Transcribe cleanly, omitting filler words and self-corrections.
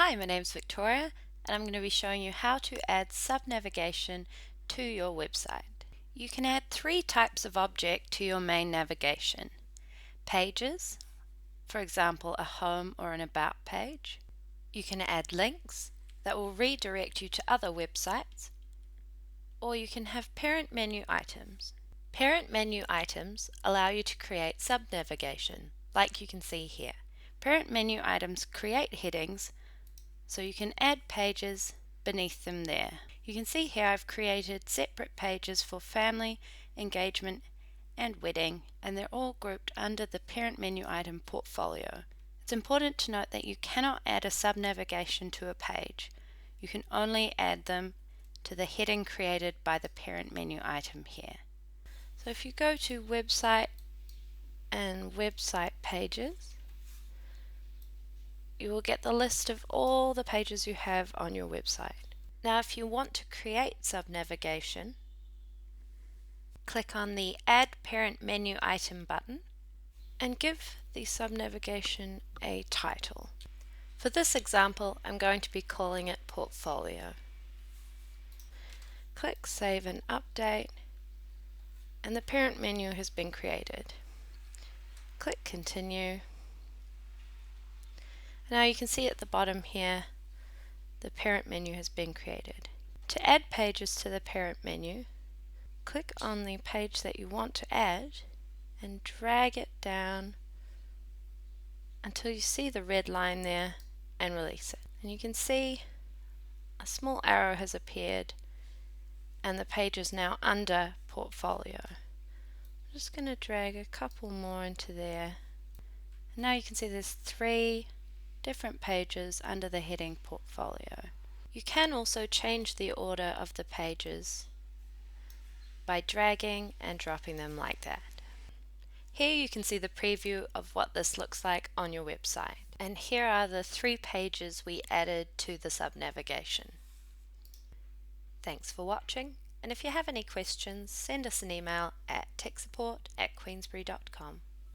Hi, my name's Victoria and I'm going to be showing you how to add subnavigation to your website. You can add three types of object to your main navigation. Pages, for example a home or an about page. You can add links that will redirect you to other websites, or you can have parent menu items. Parent menu items allow you to create subnavigation, like you can see here. Parent menu items create headings so you can add pages beneath them there. You can see here I've created separate pages for family, engagement and wedding, and they're all grouped under the parent menu item portfolio. It's important to note that you cannot add a subnavigation to a page. You can only add them to the heading created by the parent menu item here. So if you go to website and website pages, you will get the list of all the pages you have on your website. Now if you want to create subnavigation, click on the Add Parent Menu Item button and give the subnavigation a title. For this example, I'm going to be calling it Portfolio. Click Save and Update, and the parent menu has been created. Click Continue. Now you can see at the bottom here the parent menu has been created. To add pages to the parent menu, click on the page that you want to add and drag it down until you see the red line there and release it. And you can see a small arrow has appeared and the page is now under Portfolio. I'm just going to drag a couple more into there. And now you can see there's three different pages under the heading Portfolio. You can also change the order of the pages by dragging and dropping them like that. Here you can see the preview of what this looks like on your website. And here are the three pages we added to the subnavigation. Thanks for watching, and if you have any questions, send us an email at techsupport@queensberry.com.